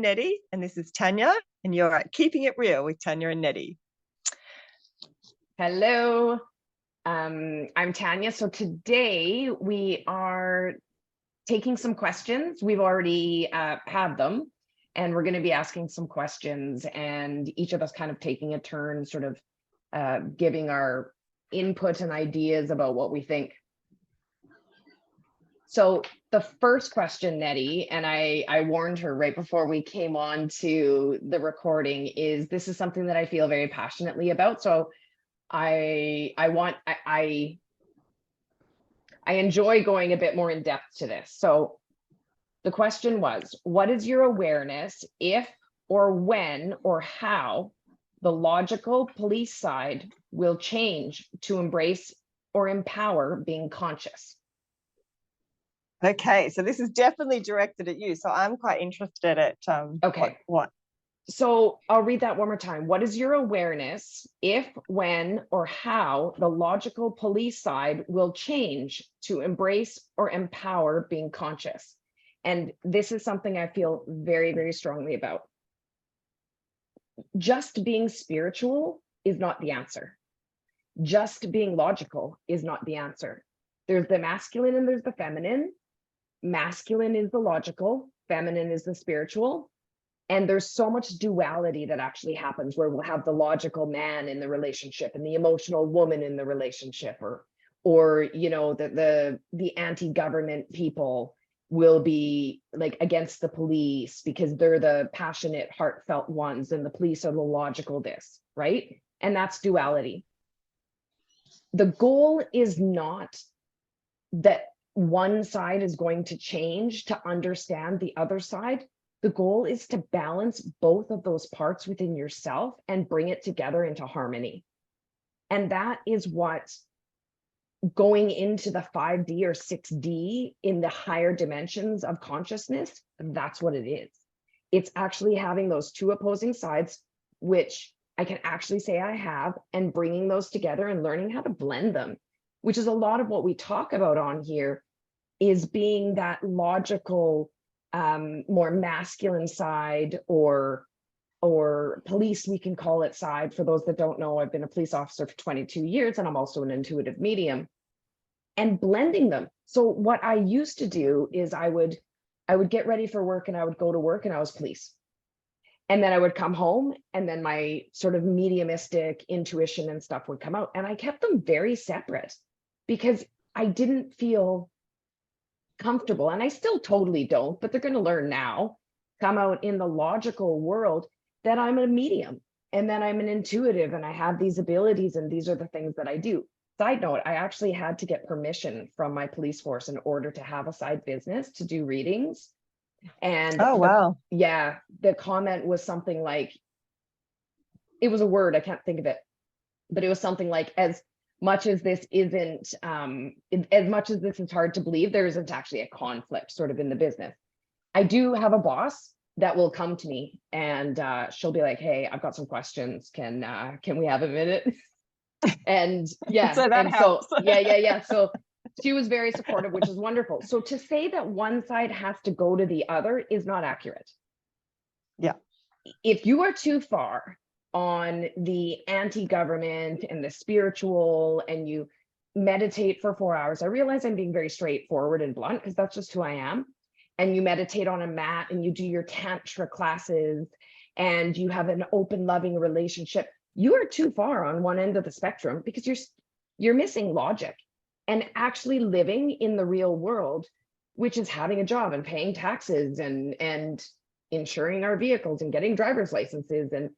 Nette, and this is Tania, and you're at Keeping It Real with Tania and Nette. Hello, I'm Tania. So today we are taking some questions. We've already had them, and we're going to be asking some questions, and each of us kind of taking a turn, sort of giving our input and ideas about what we think. So the first question, Nette, and I warned her right before we came on to the recording, is this is something that I feel very passionately about. So I enjoy going a bit more in depth to this. So the question was, what is your awareness if or when or how the logical police side will change to embrace or empower being conscious? Okay, so this is definitely directed at you. So I'm quite interested at okay. What? So I'll read that one more time. What is your awareness if, when, or how the logical police side will change to embrace or empower being conscious? And this is something I feel very, very strongly about. Just being spiritual is not the answer. Just being logical is not the answer. There's the masculine and there's the feminine. Masculine is the logical, feminine is the spiritual. And there's so much duality that actually happens where we'll have the logical man in the relationship and the emotional woman in the relationship, or you know, the anti-government people will be like against the police because they're the passionate, heartfelt ones, and the police are the logical this, right? And that's duality. The goal is not that one side is going to change to understand the other side. The goal is to balance both of those parts within yourself and bring it together into harmony. And that is what going into the 5D or 6D in the higher dimensions of consciousness, that's what it is. It's actually having those two opposing sides, which I can actually say I have, and bringing those together and learning how to blend them, which is a lot of what we talk about on here, is being that logical, more masculine side, or police, we can call it, side. For those that don't know, I've been a police officer for 22 years, and I'm also an intuitive medium, and blending them. So what I used to do is I would get ready for work, and I would go to work and I was police. And then I would come home, and then my sort of mediumistic intuition and stuff would come out. And I kept them very separate because I didn't feel comfortable, and I still totally don't, but they're going to learn now, come out in the logical world, that I'm a medium and then I'm an intuitive and I have these abilities and these are the things that I do. Side note, I actually had to get permission from my police force in order to have a side business to do readings. And oh wow, yeah, the comment was something like, it was a word, I can't think of it, but it was something like, as much as this isn't, as much as this is hard to believe, there isn't actually a conflict sort of in the business. I do have a boss that will come to me and she'll be like, hey, I've got some questions. Can we have a minute? And yeah, so that helps. So yeah. So she was very supportive, which is wonderful. So to say that one side has to go to the other is not accurate. Yeah. If you are too far on the anti-government and the spiritual, and you meditate for 4 hours, I realize I'm being very straightforward and blunt because that's just who I am, and you meditate on a mat and you do your tantra classes and you have an open, loving relationship, you are too far on one end of the spectrum because you're missing logic and actually living in the real world, which is having a job and paying taxes and insuring our vehicles and getting driver's licenses and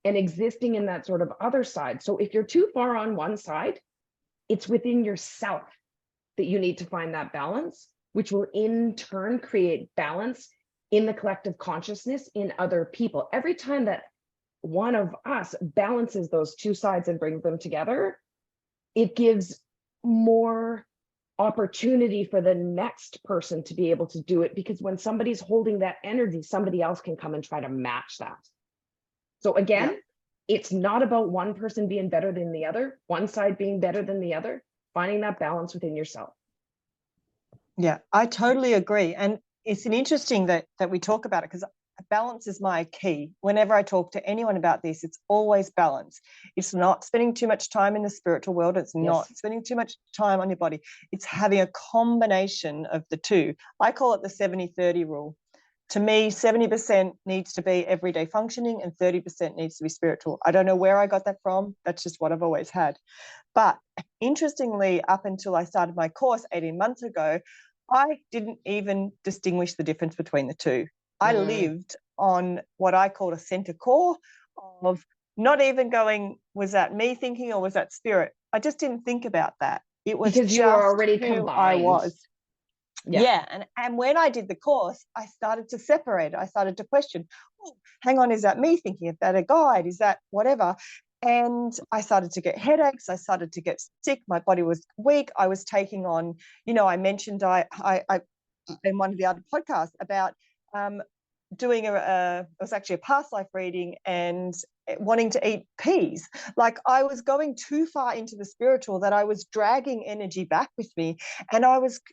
existing in that sort of other side. So if you're too far on one side, it's within yourself that you need to find that balance, which will in turn create balance in the collective consciousness in other people. Every time that one of us balances those two sides and brings them together, it gives more opportunity for the next person to be able to do it, because when somebody's holding that energy, somebody else can come and try to match that. So again, it's not about one person being better than the other, one side being better than the other, finding that balance within yourself. Yeah, I totally agree. And it's an interesting that we talk about it, because balance is my key. Whenever I talk to anyone about this, it's always balance. It's not spending too much time in the spiritual world. It's not spending too much time on your body. It's having a combination of the two. I call it the 70-30 rule. To me, 70% needs to be everyday functioning and 30% needs to be spiritual. I don't know where I got that from. That's just what I've always had. But interestingly, up until I started my course 18 months ago, I didn't even distinguish the difference between the two. I lived on what I call a center core of not even going, was that me thinking or was that spirit? I just didn't think about that. It was because just you were already who combined. I was. Yeah. And when I did the course, I started to separate. I started to question, oh, hang on, is that me thinking? Is that a guide? Is that whatever? And I started to get headaches. I started to get sick. My body was weak. I was taking on, I mentioned I in one of the other podcasts about doing it was actually a past life reading and wanting to eat peas. Like I was going too far into the spiritual that I was dragging energy back with me, and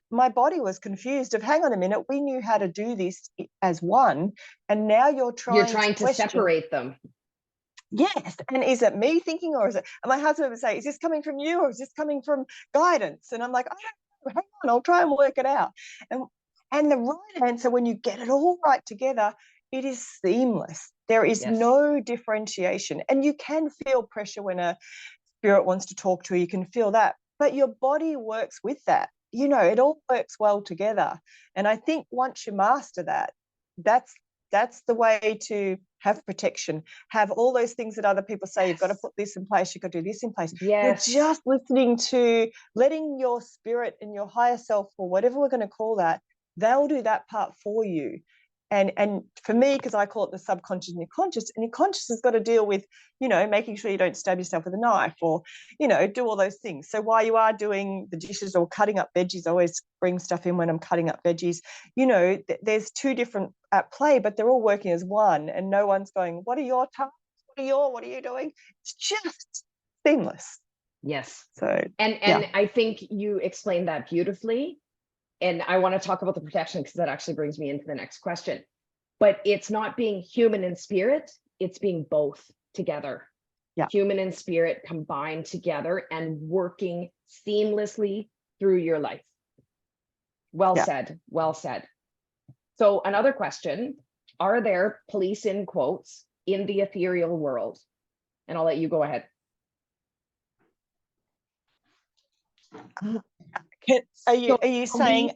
my body was confused of, hang on a minute, we knew how to do this as one, and now you're trying to separate them. Yes. And is it me thinking, or is it, and my husband would say, is this coming from you or is this coming from guidance? And I'm like, I don't know, hang on, I'll try and work it out. And the right answer, when you get it all right together, it is seamless. There is no differentiation. And you can feel pressure when a spirit wants to talk to you. You can feel that. But your body works with that. It all works well together. And I think once you master that, that's the way to have protection, have all those things that other people say, you've got to put this in place, you've got to do this in place. Yes. You're just listening to, letting your spirit and your higher self, or whatever we're going to call that, they'll do that part for you. And for me, because I call it the subconscious and your conscious has got to deal with, making sure you don't stab yourself with a knife or, do all those things. So while you are doing the dishes or cutting up veggies, I always bring stuff in when I'm cutting up veggies, there's two different at play, but they're all working as one, and no one's going, what are your tasks? What are you doing? It's just seamless. Yes. So, and I think you explained that beautifully. And I want to talk about the protection because that actually brings me into the next question. But it's not being human and spirit, it's being both together. Yeah. Human and spirit combined together and working seamlessly through your life. Well said. Well said. So another question, are there police in quotes in the ethereal world? And I'll let you go ahead. Are you saying?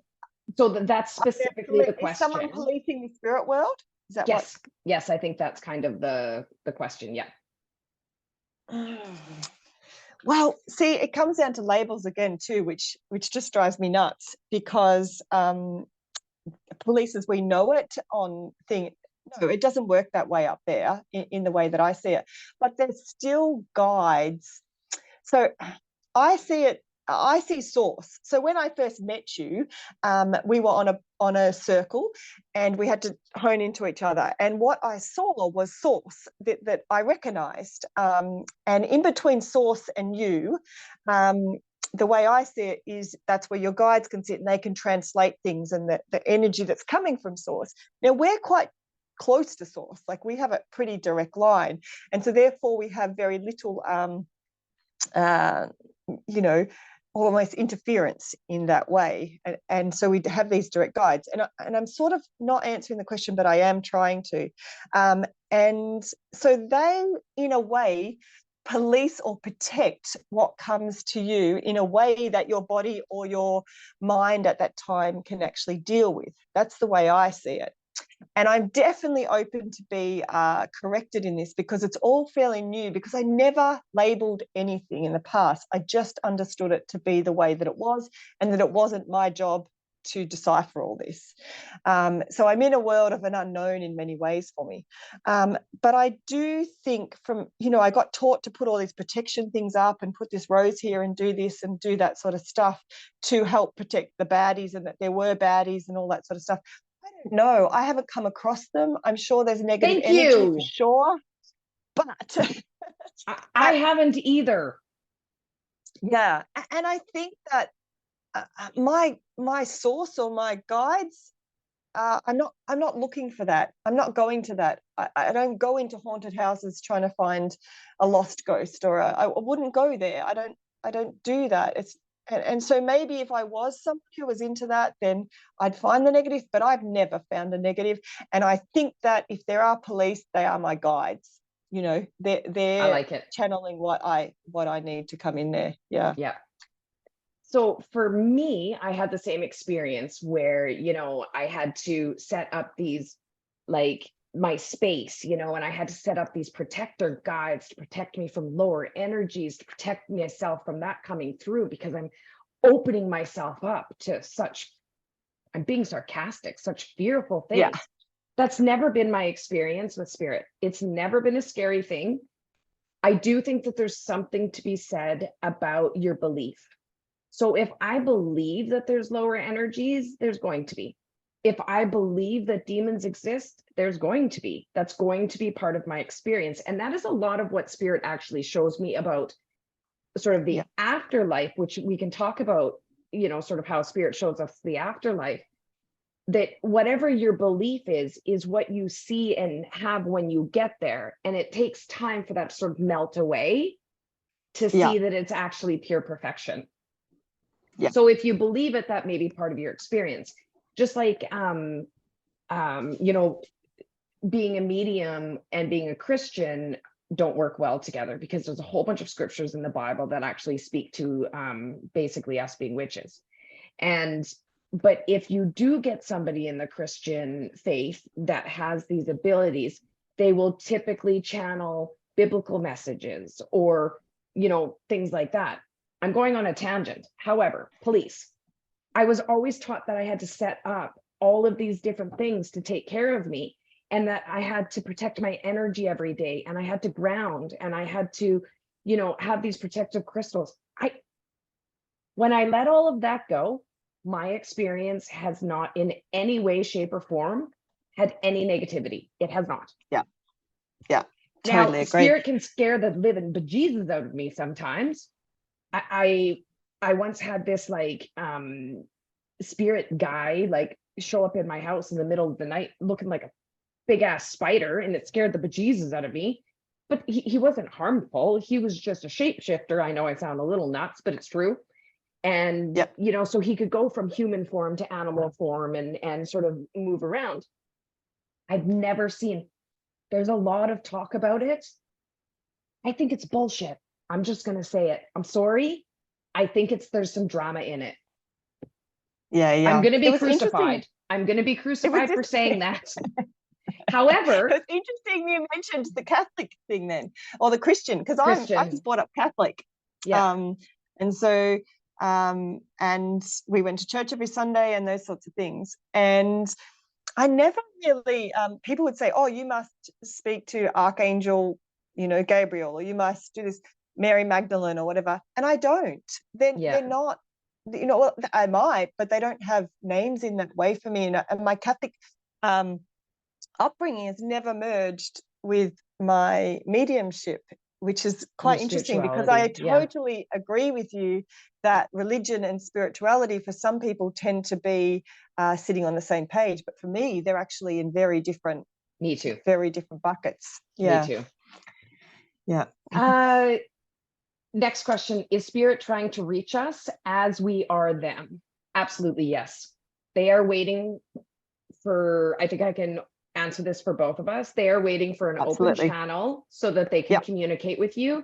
So that's specifically the question. Is someone policing the spirit world? Is that yes? Yes, I think that's kind of the question. Yeah. Well, see, it comes down to labels again too, which just drives me nuts, because police as we know it on thing. No, it doesn't work that way up there in the way that I see it. But there's still guides. So I see source. So when I first met you, we were on a circle and we had to hone into each other. And what I saw was source that I recognized. And in between source and you, the way I see it is that's where your guides can sit and they can translate things and the energy that's coming from source. Now, we're quite close to source. Like, we have a pretty direct line. And so therefore we have very little, almost interference in that way. And so we have these direct guides. And I'm sort of not answering the question, but I am trying to. And so they, in a way, police or protect what comes to you in a way that your body or your mind at that time can actually deal with. That's the way I see it. And I'm definitely open to be corrected in this, because it's all fairly new, because I never labeled anything in the past. I just understood it to be the way that it was, and that it wasn't my job to decipher all this. So I'm in a world of an unknown in many ways for me. But I do think I got taught to put all these protection things up and put this rose here and do this and do that sort of stuff to help protect the baddies, and that there were baddies and all that sort of stuff. I don't know. I haven't come across them. I'm sure there's negative energy for sure, but I haven't either. Yeah, and I think that my source or my guides, I'm not looking for that. I'm not going to that. I don't go into haunted houses trying to find a lost ghost, or I wouldn't go there. I don't do that. And so maybe if I was somebody who was into that, then I'd find the negative, but I've never found a negative. And I think that if there are police, they are my guides. You know, they're I like it. channeling what I need to come in there. Yeah. Yeah. So for me, I had the same experience where, you know, I had to set up these, like, my space, you know, and I had to set up these protector guides to protect me from lower energies, to protect myself from that coming through, because I'm opening myself up to such, I'm being sarcastic, such fearful things. Yeah. That's never been my experience with spirit. It's never been a scary thing. I do think that there's something to be said about your belief. So if I believe that there's lower energies, there's going to be. If I believe that demons exist, there's going to be. That's going to be part of my experience. And that is a lot of what spirit actually shows me about sort of the afterlife, which we can talk about, you know, sort of how spirit shows us the afterlife. That whatever your belief is what you see and have when you get there. And it takes time for that to sort of melt away to see that it's actually pure perfection. Yeah. So if you believe it, that may be part of your experience. Just like, you know, being a medium and being a Christian don't work well together, because there's a whole bunch of scriptures in the Bible that actually speak to basically us being witches. But if you do get somebody in the Christian faith that has these abilities, they will typically channel biblical messages or, you know, things like that. I'm going on a tangent. However, police, I was always taught that I had to set up all of these different things to take care of me, and that I had to protect my energy every day, and I had to ground, and I had to, you know, have these protective crystals. When I let all of that go, my experience has not in any way, shape, or form had any negativity. It has not. Yeah. Yeah. Totally agree. Spirit can scare the living bejesus out of me sometimes. I once had this like spirit guy like show up in my house in the middle of the night looking like a big ass spider, and it scared the bejesus out of me. But he wasn't harmful. He was just a shapeshifter. I know I sound a little nuts, but it's true. And you know, so he could go from human form to animal form and sort of move around. I've never seen, there's a lot of talk about it. I think it's bullshit. I'm just going to say it. I'm sorry. I think there's some drama in it. Yeah. I'm going to be crucified. I'm going to be crucified for saying that. However, it's interesting you mentioned the Catholic thing then, or the Christian, because I was brought up Catholic. Yeah. And so, and we went to church every Sunday and those sorts of things. And I never really, people would say, oh, you must speak to Archangel, you know, Gabriel, or you must do this, Mary Magdalene or whatever. And I don't. They're not, you know, well, I might, but they don't have names in that way for me. And my Catholic upbringing has never merged with my mediumship, which is quite interesting, because I totally agree with you that religion and spirituality for some people tend to be sitting on the same page, but for me they're actually in very different buckets. Me too. Yeah. Next question, is spirit trying to reach us as we are them? Absolutely, yes. They are waiting for, I think I can answer this for both of us. They are waiting for an open channel so that they can communicate with you,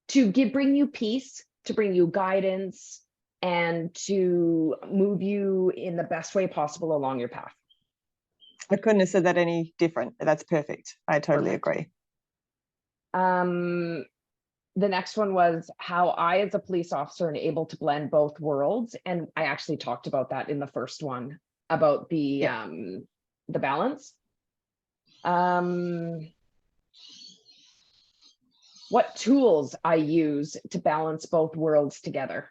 to bring you peace, to bring you guidance, and to move you in the best way possible along your path. I couldn't have said that any different. That's perfect. I totally agree. The next one was how I, as a police officer, am able to blend both worlds. And I actually talked about that in the first one, about the balance. What tools I use to balance both worlds together.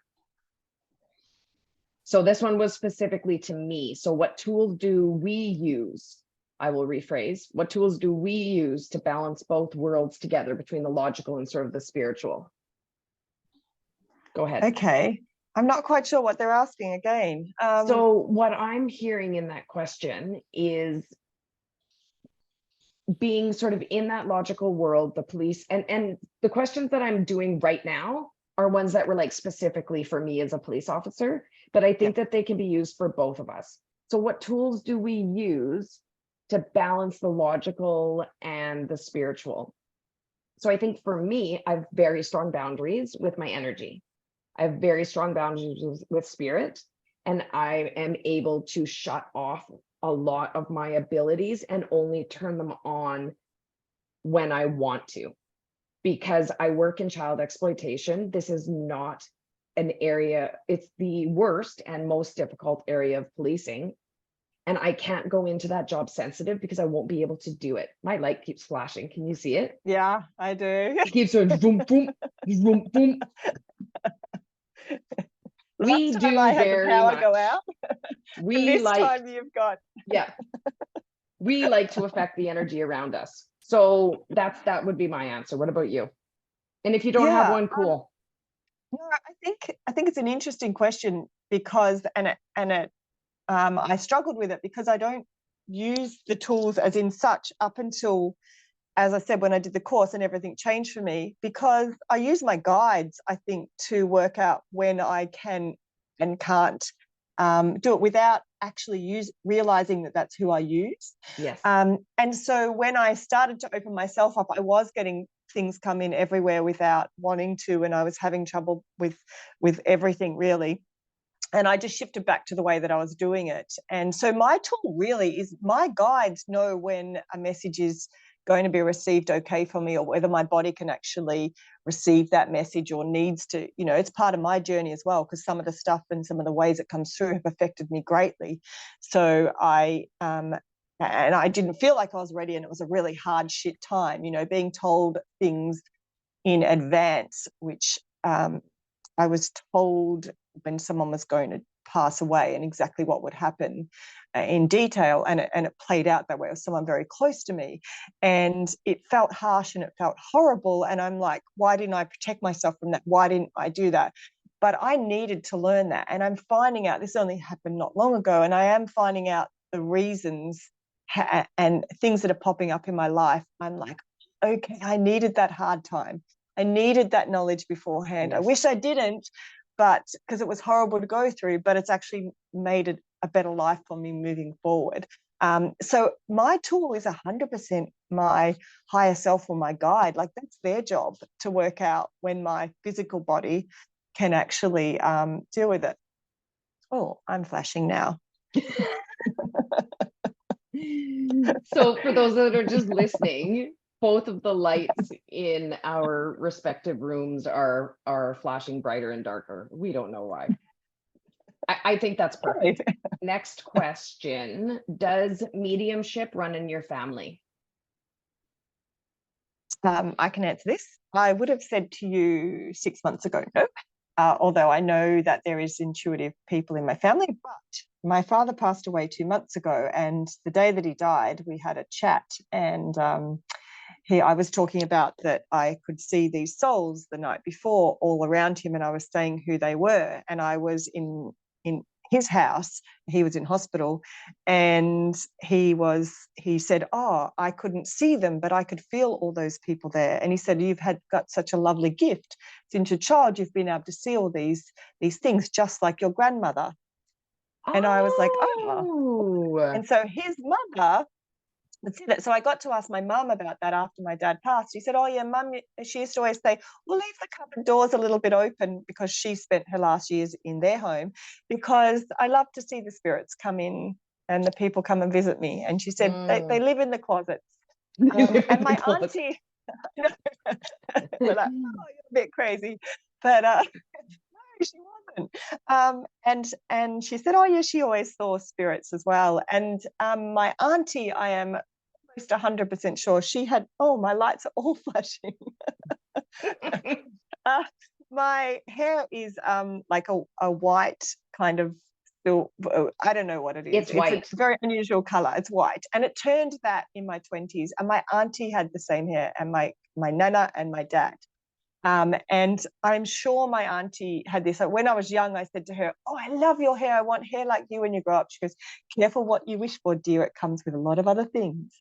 So this one was specifically to me. So what tools do we use? I will rephrase. What tools do we use to balance both worlds together between the logical and sort of the spiritual? Go ahead. Okay. I'm not quite sure what they're asking again. So what I'm hearing in that question is being sort of in that logical world, the police, and the questions that I'm doing right now are ones that were like specifically for me as a police officer, but I think that they can be used for both of us. So what tools do we use to balance the logical and the spiritual? So I think for me, I have very strong boundaries with my energy. I have very strong boundaries with spirit, and I am able to shut off a lot of my abilities and only turn them on when I want to. Because I work in child exploitation, this is not an area, it's the worst and most difficult area of policing. And I can't go into that job sensitive because I won't be able to do it. My light keeps flashing. Can you see it? Yeah, I do. It keeps going boom, boom, boom, boom. We Last time do I had the very power much. go out. We This like, time you've got. yeah, we like to affect the energy around us. So that would be my answer. What about you? And if you don't have one, cool. No, I think it's an interesting question because I struggled with it because I don't use the tools as in such up until, as I said, when I did the course and everything changed for me, because I use my guides, I think, to work out when I can and can't do it without actually realizing that that's who I use. Yes. And so when I started to open myself up, I was getting things come in everywhere without wanting to, and I was having trouble with everything really. And I just shifted back to the way that I was doing it. And so my tool really is my guides know when a message is going to be received okay for me, or whether my body can actually receive that message or needs to, it's part of my journey as well, because some of the stuff and some of the ways it comes through have affected me greatly. So and I didn't feel like I was ready, and it was a really hard shit time, being told things in advance, which I was told when someone was going to pass away and exactly what would happen in detail, and it played out that way. It was someone very close to me, and it felt harsh and it felt horrible, and I'm like, why didn't I protect myself from that? Why didn't I do that? But I needed to learn that, and I'm finding out this only happened not long ago, and I am finding out the reasons and things that are popping up in my life. I'm like, okay, I needed that hard time. I needed that knowledge beforehand. Yes. I wish I didn't, but because it was horrible to go through, but it's actually made it a better life for me moving forward. So my tool is 100% my higher self or my guide. Like, that's their job to work out when my physical body can actually deal with it. Oh, I'm flashing now. So for those that are just listening, both of the lights in our respective rooms are flashing brighter and darker. We don't know why. I think that's perfect. Next question. Does mediumship run in your family? I can answer this. I would have said to you 6 months ago, no. Although I know that there is intuitive people in my family, but my father passed away 2 months ago, and the day that he died, we had a chat, and I was talking about that I could see these souls the night before all around him, and I was saying who they were, and I was in his house. He was in hospital, and he said, oh, I couldn't see them, but I could feel all those people there. And he said, you've got such a lovely gift. Since you're a child, you've been able to see all these things, just like your grandmother. And I was like, oh. And so his mother, so I got to ask my mum about that after my dad passed. She said, oh yeah, mum, she used to always say, we'll leave the cupboard doors a little bit open, because she spent her last years in their home, because I love to see the spirits come in and the people come and visit me. And she said, they live in the closets. And my auntie, we're like, oh, you're a bit crazy. But no, she wasn't. And she said, oh yeah, she always saw spirits as well. And my auntie, I am almost 100% sure she had, oh, my lights are all flashing. My hair is like a white kind of, still, I don't know what it is. It's white. It's a very unusual color. It's white. And it turned that in my 20s. And my auntie had the same hair, and my nana and my dad. And I'm sure my auntie had this. Like when I was young, I said to her, "Oh, I love your hair. I want hair like you when you grow up." She goes, "Careful what you wish for, dear. It comes with a lot of other things."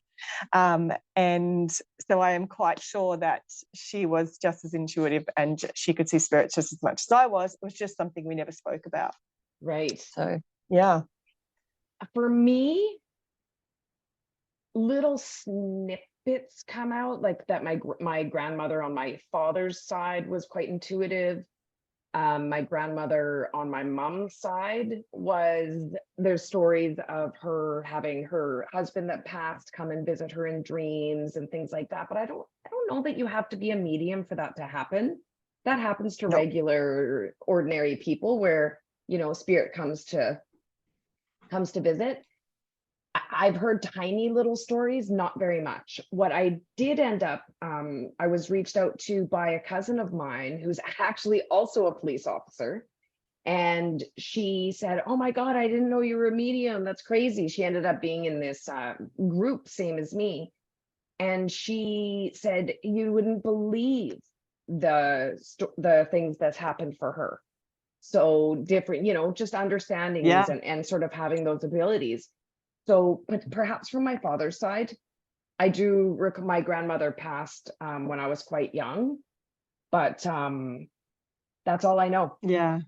And so I am quite sure that she was just as intuitive and she could see spirits just as much as I was. It was just something we never spoke about. Right. So, yeah. For me, little snippets come out, like that my grandmother on my father's side was quite intuitive. My grandmother on my mom's side there's stories of her having her husband that passed come and visit her in dreams and things like that. But I don't know that you have to be a medium for that to happen. That happens to Nope. regular, ordinary people where, you know, spirit comes to visit. I've heard tiny little stories, not very much. What I did end up, I was reached out to by a cousin of mine who's actually also a police officer. And she said, "Oh my God, I didn't know you were a medium. That's crazy." She ended up being in this group, same as me. And she said, "You wouldn't believe the things that's happened for her." So different, you know, just understanding Yeah. these and sort of having those abilities. So, but perhaps from my father's side, I do, my grandmother passed when I was quite young, but that's all I know. Yeah.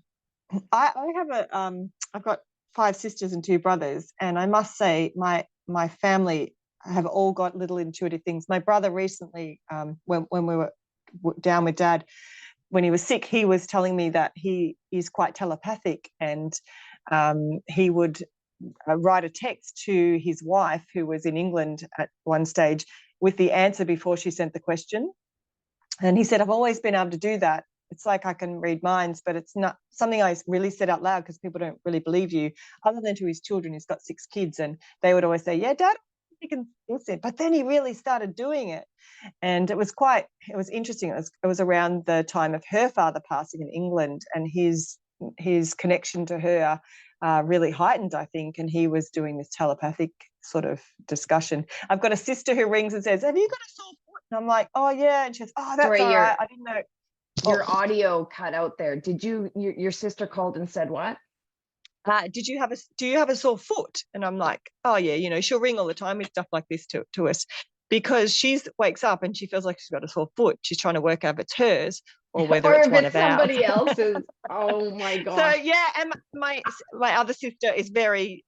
I have I've got 5 sisters and 2 brothers, and I must say my family have all got little intuitive things. My brother recently, when we were down with Dad, when he was sick, he was telling me that he is quite telepathic, and he would write a text to his wife, who was in England at one stage, with the answer before she sent the question. And he said, "I've always been able to do that. It's like I can read minds, but it's not something I really said out loud because people don't really believe you." Other than to his children, he's got 6 kids, and they would always say, "Yeah, Dad, he can listen." But then he really started doing it, and it was interesting. It was around the time of her father passing in England, and his connection to her really heightened, I think, and he was doing this telepathic sort of discussion. I've got a sister who rings and says, "Have you got a sore foot?" And I'm like, "Oh yeah," and she says, "Oh, that's Sorry, all right. I didn't know." your audio cut out there. Did your sister called and said what? Do you have a sore foot? And I'm like, "Oh yeah," she'll ring all the time with stuff like this to us, because she wakes up and she feels like she's got a sore foot. She's trying to work out if it's hers or whether Or it's if one it's of ours. somebody else's. Oh my So gosh. yeah, and my other sister is very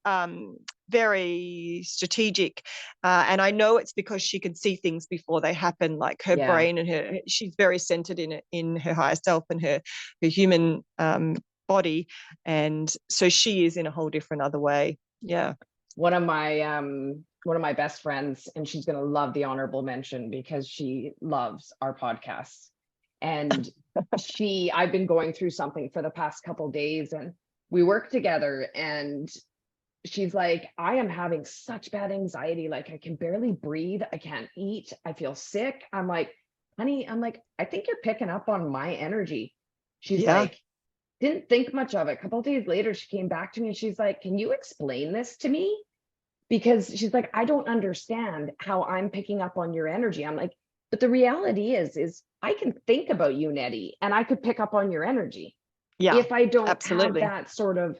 very strategic, and I know it's because she can see things before they happen. Like her brain and she's very centered in her higher self and her human body, and so she is in a whole different other way. Yeah. One of my best friends, and she's going to love the honorable mention because she loves our podcasts. And I've been going through something for the past couple days, and we work together, and she's like, "I am having such bad anxiety. Like I can barely breathe. I can't eat. I feel sick." I'm like, "Honey," "I think you're picking up on my energy." She's like, didn't think much of it. A couple of days later, she came back to me and she's like, "Can you explain this to me?" Because she's like, "I don't understand how I'm picking up on your energy." I'm like, "But the reality is I can think about you, Nettie, and I could pick up on your energy. Yeah, If I don't absolutely. have that sort of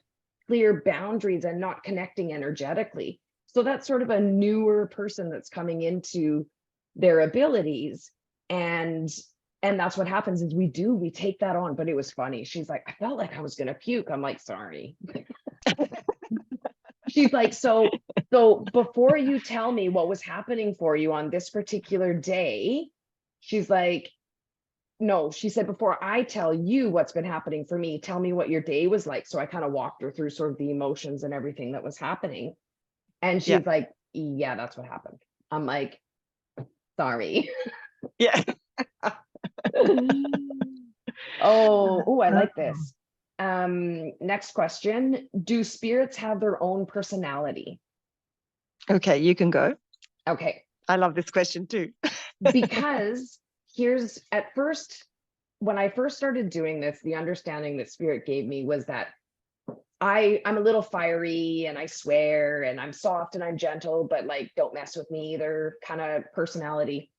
clear boundaries and not connecting energetically." So that's sort of a newer person that's coming into their abilities. And that's what happens is we take that on. But it was funny. She's like, "I felt like I was going to puke." I'm like, "Sorry." She's like, so before you tell me what was happening for you on this particular day, she's like, "No," she said, "before I tell you what's been happening for me, tell me what your day was like." So I kind of walked her through sort of the emotions and everything that was happening. And she's like, "Yeah, that's what happened." I'm like, "Sorry." Yeah. Oh, I like this. Next question. Do spirits have their own personality? Okay, you can go. Okay. I love this question too. Because here's, at first, when I first started doing this, the understanding that spirit gave me was that I'm a little fiery and I swear and I'm soft and I'm gentle, but like, don't mess with me either kind of personality.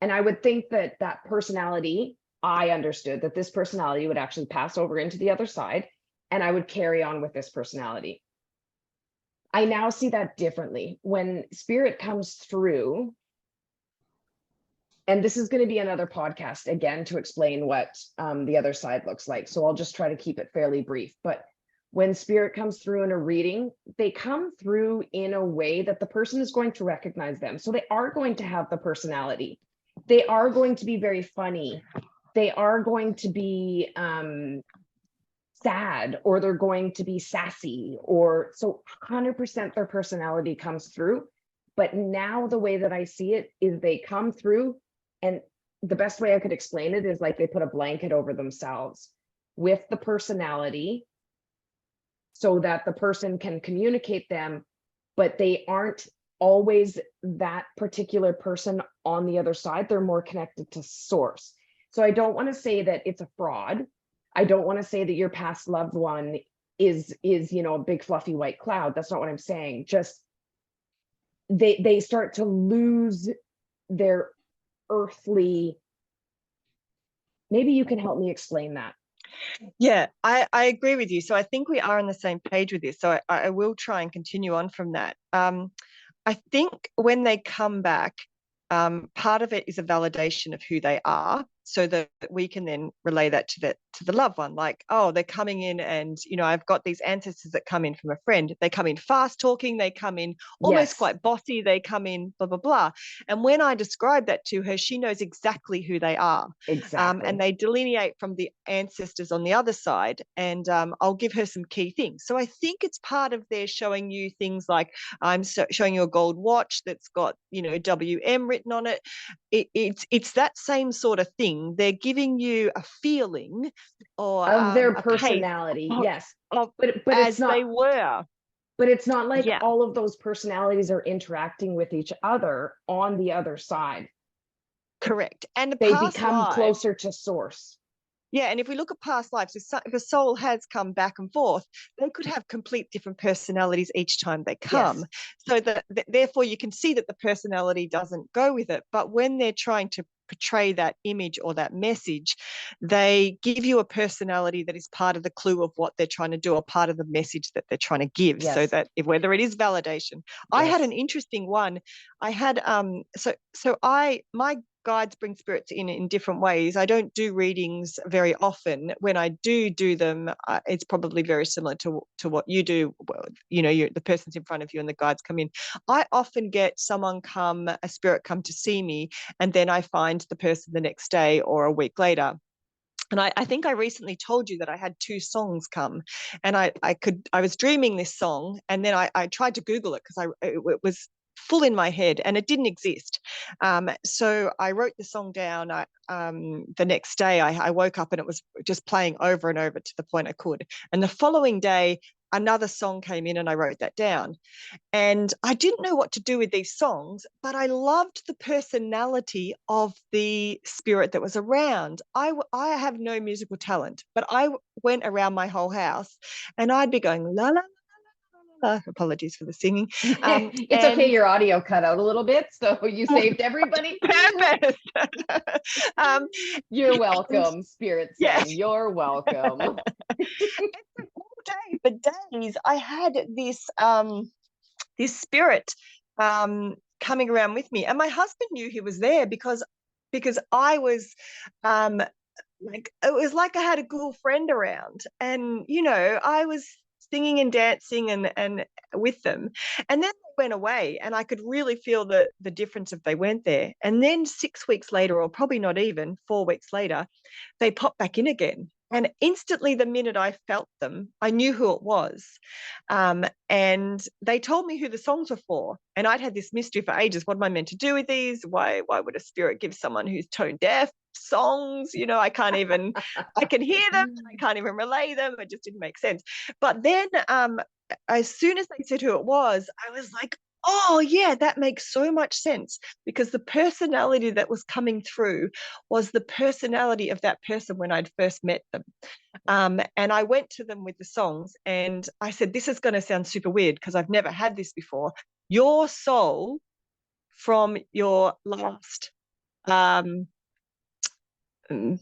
And I would think that personality I understood that this personality would actually pass over into the other side, and I would carry on with this personality. I now see that differently. When spirit comes through, and this is going to be another podcast again to explain what the other side looks like. So I'll just try to keep it fairly brief. But when spirit comes through in a reading, they come through in a way that the person is going to recognize them. So they are going to have the personality. They are going to be very funny. They are going to be sad, or they're going to be sassy, or so 100% their personality comes through. But now the way that I see it is they come through, and the best way I could explain it is like they put a blanket over themselves with the personality so that the person can communicate them, but they aren't always that particular person on the other side. They're more connected to source. So I don't want to say that it's a fraud. I don't want to say that your past loved one is a big fluffy white cloud. That's not what I'm saying. Just they start to lose their earthly. Maybe you can help me explain that. Yeah, I agree with you. So I think we are on the same page with this. So I will try and continue on from that. I think when they come back, part of it is a validation of who they are, so that we can then relay that to the loved one. Like, oh, they're coming in, and I've got these ancestors that come in from a friend. They come in fast talking, they come in almost quite bossy, they come in blah blah blah. And when I describe that to her, she knows exactly who they are. Exactly. And they delineate from the ancestors on the other side. And I'll give her some key things. So I think it's part of their showing you things like, I'm showing you a gold watch that's got WM written on it. It's that same sort of thing. They're giving you a feeling or of their a personality, yes. But it's not, they were. But it's not like all of those personalities are interacting with each other on the other side. Correct. And they become closer to source. Yeah, and if we look at past lives, if a soul has come back and forth, they could have complete different personalities each time they come. Yes. So that therefore you can see that the personality doesn't go with it. But when they're trying to portray that image or that message, they give you a personality that is part of the clue of what they're trying to do, or part of the message that they're trying to give. Yes. So that whether it is validation. Yes. I had an interesting one. I had my guides bring spirits in different ways. I don't do readings very often. When I do them, it's probably very similar to what you do. Well, the person's in front of you and the guides come in. I often get a spirit come to see me, and then I find the person the next day or a week later. And I think I recently told you that I had 2 songs come, and I was dreaming this song, and then I tried to Google it because it was full in my head and it didn't exist. So I wrote the song down. The next day I woke up and it was just playing over and over to the point I could. And the following day, another song came in and I wrote that down. And I didn't know what to do with these songs, but I loved the personality of the spirit that was around. I have no musical talent, but I went around my whole house and I'd be going, la, la, apologies for the singing. It's okay, your audio cut out a little bit, so you saved everybody. You're welcome, spirit saying, you're welcome. All day for days I had this spirit coming around with me, and my husband knew he was there because I was it was like I had a cool friend around, and I was singing and dancing and with them. And then they went away, and I could really feel the difference if they went there. And then 6 weeks later, or probably not even 4 weeks later, they popped back in again. And instantly, the minute I felt them, I knew who it was. And they told me who the songs were for. And I'd had this mystery for ages. What am I meant to do with these? Why would a spirit give someone who's tone deaf songs? I can't even, I can hear them, I can't even relay them. It just didn't make sense. But then as soon as they said who it was, I was like, oh yeah, that makes so much sense, because the personality that was coming through was the personality of that person when I'd first met them. And I went to them with the songs and I said, this is going to sound super weird because I've never had this before. Your soul from your last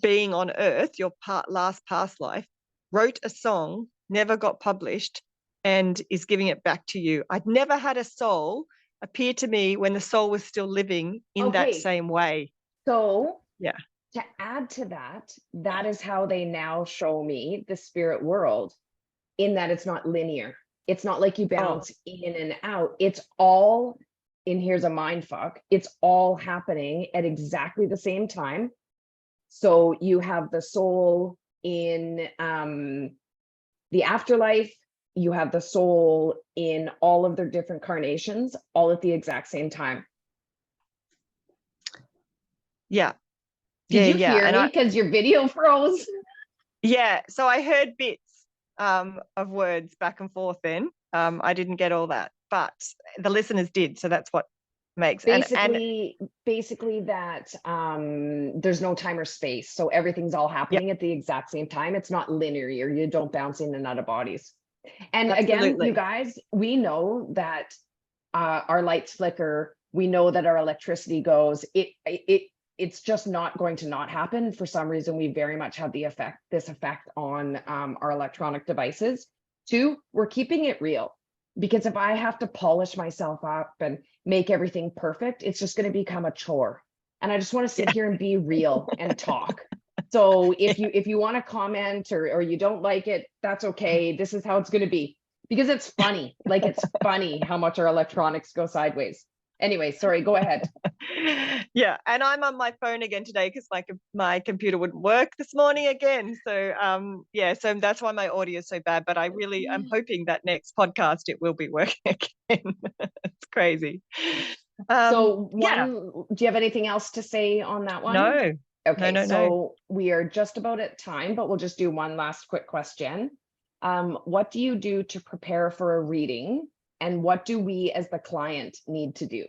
being on Earth, your last past life, wrote a song, never got published, and is giving it back to you. I'd never had a soul appear to me when the soul was still living in that same way. So yeah, to add to that, that is how they now show me the spirit world, in that it's not linear. It's not like you bounce in and out. It's all, and here's a mind fuck, it's all happening at exactly the same time. So you have the soul in the afterlife, you have the soul in all of their different carnations, all at the exact same time. Yeah. Did you hear me? Because your video froze. Yeah, so I heard bits of words back and forth then. I didn't get all that, but the listeners did, so that's what makes basically that there's no time or space, so everything's all happening at the exact same time. It's not linear. You don't bounce in and out of bodies. And again, you guys, we know that our lights flicker. We know that our electricity goes. It's just not going to not happen. For some reason, we very much have this effect on our electronic devices. Two, we're keeping it real, because if I have to polish myself up and make everything perfect, it's just going to become a chore. And I just want to sit here and be real and talk. So if you want to comment or you don't like it, that's okay. This is how it's going to be, because it's funny. Like, it's funny how much our electronics go sideways. Anyway, sorry, go ahead. Yeah, and I'm on my phone again today because my computer wouldn't work this morning again. So yeah, so that's why my audio is so bad. But I'm hoping that next podcast it will be working again. It's crazy. So do you have anything else to say on that one? No. Okay, No. We are just about at time, but we'll just do one last quick question. What do you do to prepare for a reading? And what do we as the client need to do?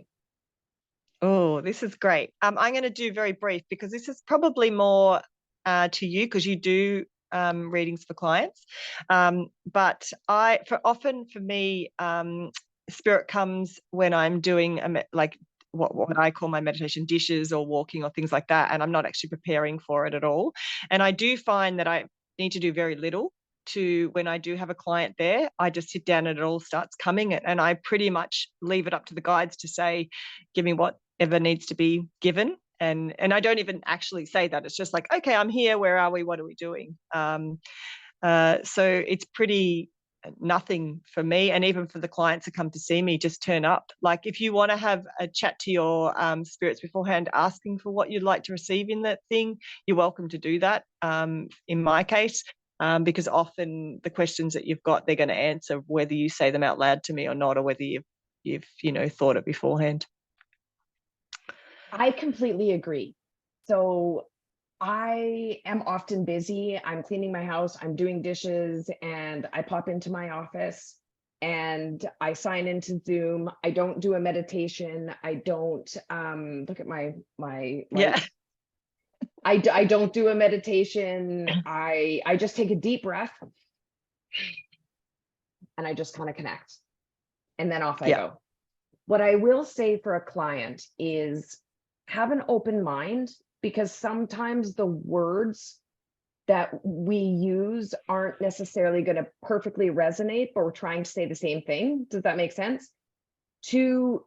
Oh, this is great. I'm going to do very brief, because this is probably more to you, because you do readings for clients. But often for me, spirit comes when I'm doing like what I call my meditation dishes or walking or things like that, and I'm not actually preparing for it at all. And I do find that I need to do very little to when I do have a client there. I just sit down and it all starts coming, and I pretty much leave it up to the guides to say, give me whatever needs to be given. And I don't even actually say that. It's just like, okay, I'm here. Where are we? What are we doing? So it's pretty nothing for me, and even for the clients that come to see me, just turn up. Like, if you want to have a chat to your spirits beforehand, asking for what you'd like to receive in that thing, you're welcome to do that. In my case, because often the questions that you've got, they're going to answer whether you say them out loud to me or not, or whether you've thought it beforehand. I completely agree. So I am often busy. I'm cleaning my house, I'm doing dishes, and I pop into my office and I sign into Zoom. I don't do a meditation. I don't look at my yeah. I don't do a meditation. I just take a deep breath and I just kind of connect, and then off I go. What I will say for a client is have an open mind, because sometimes the words that we use aren't necessarily going to perfectly resonate, but we're trying to say the same thing. Does that make sense? Two,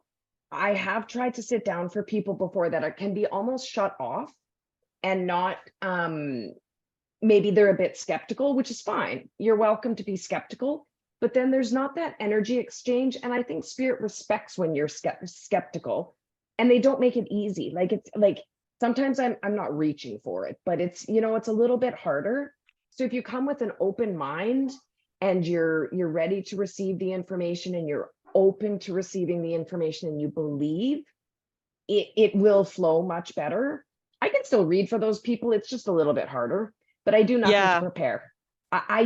I have tried to sit down for people before that can be almost shut off and not, maybe they're a bit skeptical, which is fine. You're welcome to be skeptical, but then there's not that energy exchange. And I think spirit respects when you're skeptical, and they don't make it easy. Like, it's like, sometimes I'm not reaching for it, but it's, it's a little bit harder. So if you come with an open mind and you're ready to receive the information, and you're open to receiving the information, and you believe, it will flow much better. I can still read for those people. It's just a little bit harder, but I do nothing to prepare. I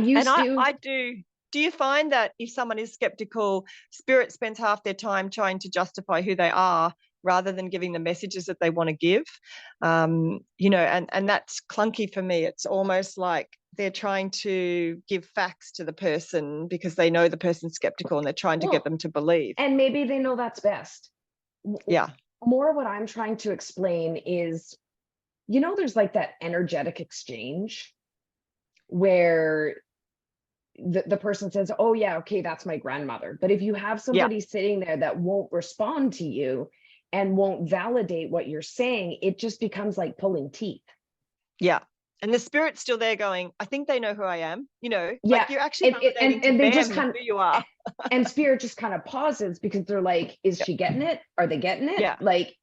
do. Do you find that if someone is skeptical, spirit spends half their time trying to justify who they are rather than giving the messages that they want to give? And that's clunky for me. It's almost like they're trying to give facts to the person because they know the person's skeptical, and they're trying to get them to believe. And maybe they know that's best. Yeah. More what I'm trying to explain is you know, there's like that energetic exchange where the person says, oh yeah, okay, that's my grandmother. But if you have somebody sitting there that won't respond to you and won't validate what you're saying, it just becomes like pulling teeth. Yeah. And the spirit's still there going, I think they know who I am, you know, Yeah. like you're actually validating And they to just them kind of, who you are. and spirit just kind of pauses because they're like, is she getting it? Are they getting it? Yeah. Like,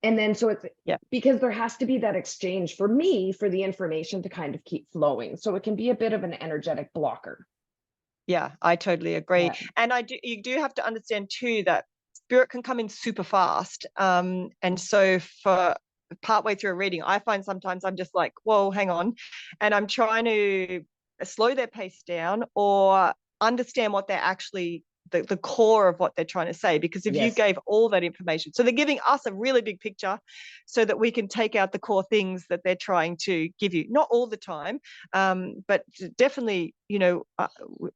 and then so it's because there has to be that exchange for me, for the information to kind of keep flowing. So it can be a bit of an energetic blocker. Yeah, I totally agree. Yeah. And you do have to understand too that spirit can come in super fast. And so for partway through a reading, I find sometimes I'm just like, whoa, hang on. And I'm trying to slow their pace down or understand what they're actually the core of what they're trying to say, because if you gave all that information, so they're giving us a really big picture so that we can take out the core things that they're trying to give you, not all the time, but definitely, you know,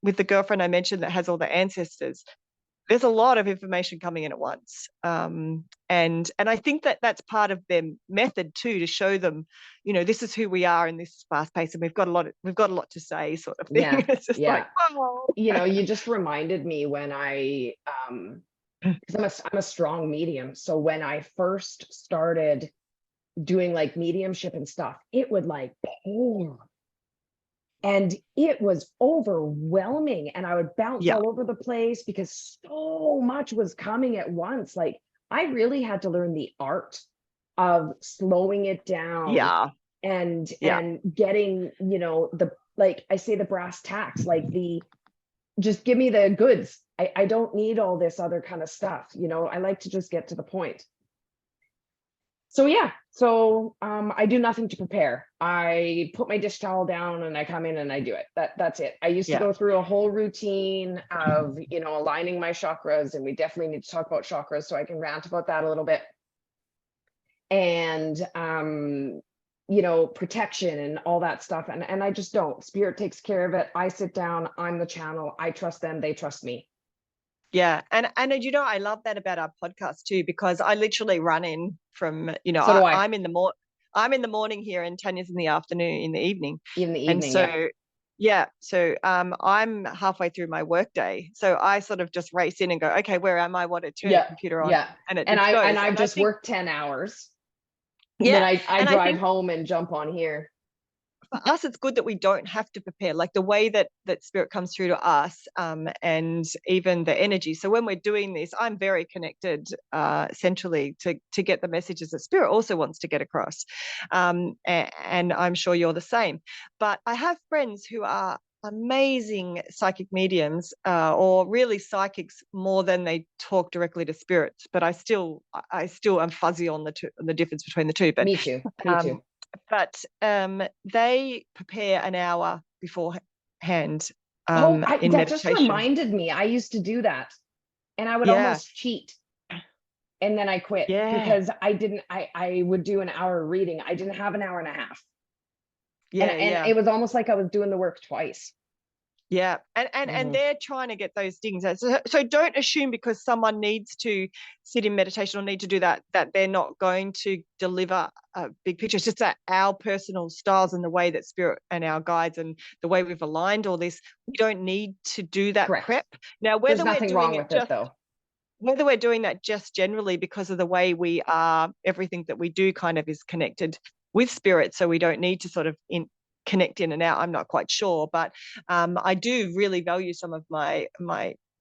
with the girlfriend I mentioned that has all the ancestors, there's a lot of information coming in at once, and I think that that's part of their method too, to show them, you know, this is who we are and this is fast paced and we've got a lot to say, sort of thing. It's just like, oh. You know, you just reminded me when I because I'm a strong medium, so when I first started doing like mediumship and stuff, it would like pour. And it was overwhelming, and I would bounce all over the place because so much was coming at once. Like I really had to learn the art of slowing it down and getting, you know, the, like I say, the brass tacks, like just give me the goods. I don't need all this other kind of stuff. You know, I like to just get to the point. So I do nothing to prepare. I put my dish towel down and I come in and I do it. That's it. I used to go through a whole routine of, you know, aligning my chakras, and we definitely need to talk about chakras, so I can rant about that a little bit. And you know, protection and all that stuff. And I just don't. Spirit takes care of it. I sit down, I'm the channel. I trust them, they trust me. Yeah. And you know, I love that about our podcast too, because I literally run in from, you know, So I'm in the morning here and Tanya's in the afternoon, in the evening. And so, so I'm halfway through my work day. So I sort of just race in and go, okay, where am I? What, turn the computer on. And it just goes. And I've just worked 10 hours. And then I drive home and jump on here. For us, it's good that we don't have to prepare, like the way that spirit comes through to us, and even the energy. So when we're doing this, I'm very connected centrally to get the messages that spirit also wants to get across, and I'm sure you're the same. But I have friends who are amazing psychic mediums, or really psychics more than they talk directly to spirits, but I still am fuzzy on the difference between the two. But me too. But they prepare an hour beforehand. That meditation. just reminded me. I used to do that, and I would almost cheat, and then I quit because I would do an hour reading. I didn't have an hour and a half. And it was almost like I was doing the work twice. Yeah. And they're trying to get those things. So don't assume because someone needs to sit in meditation or need to do that they're not going to deliver a big picture. It's just that our personal styles and the way that spirit and our guides and the way we've aligned all this, we don't need to do that prep. Now, whether we're doing it just, whether we're doing that just generally because of the way we are, everything that we do kind of is connected with spirit, so we don't need to sort of connect in and out, I'm not quite sure. But I do really value some of my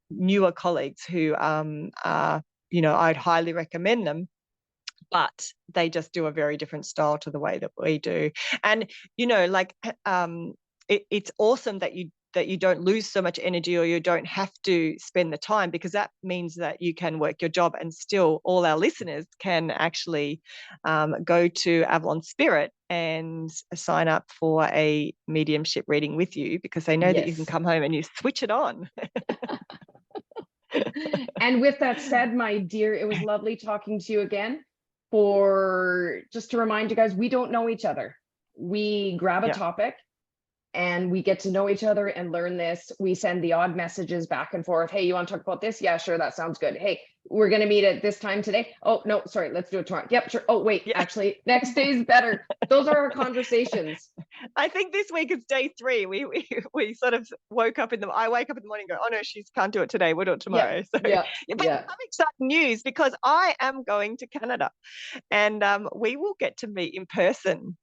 newer colleagues who are, you know, I'd highly recommend them, but they just do a very different style to the way that we do. And, you know, like it's awesome that you don't lose so much energy, or you don't have to spend the time, because that means that you can work your job and still all our listeners can actually go to Avalon Spirit and sign up for a mediumship reading with you, because they know that you can come home and you switch it on. And with that said, my dear, it was lovely talking to you again. For just to remind you guys, we don't know each other. We grab a topic and we get to know each other and learn this. We send the odd messages back and forth. Hey, you want to talk about this? Yeah, sure. That sounds good. Hey, we're going to meet at this time today. Oh, no, sorry. Let's do it tomorrow. Yep, sure. Oh, wait, actually, next day's better. Those are our conversations. I think this week is day 3. We sort of woke up I wake up in the morning and go, oh no, she can't do it today. We'll do it tomorrow. But some exciting news, because I am going to Canada, and we will get to meet in person.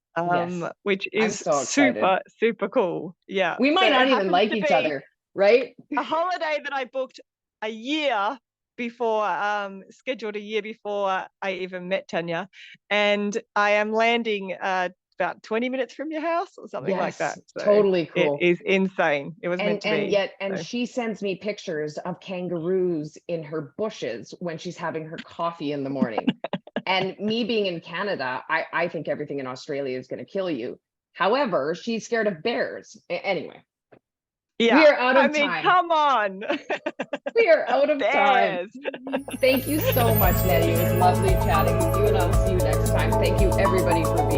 Which is so super cool. Yeah, we might not even like each other, right? A holiday that I booked a year before, scheduled a year before I even met Tania, and I am landing about 20 minutes from your house or something like that. So totally cool. It is insane. It was meant to be. And she sends me pictures of kangaroos in her bushes when she's having her coffee in the morning. And me being in Canada, I think everything in Australia is going to kill you. However, she's scared of bears. Anyway. Yeah. We are out of time. Come on. We are out of time. Thank you so much, Nette. It was lovely chatting with you, and I'll see you next time. Thank you, everybody, for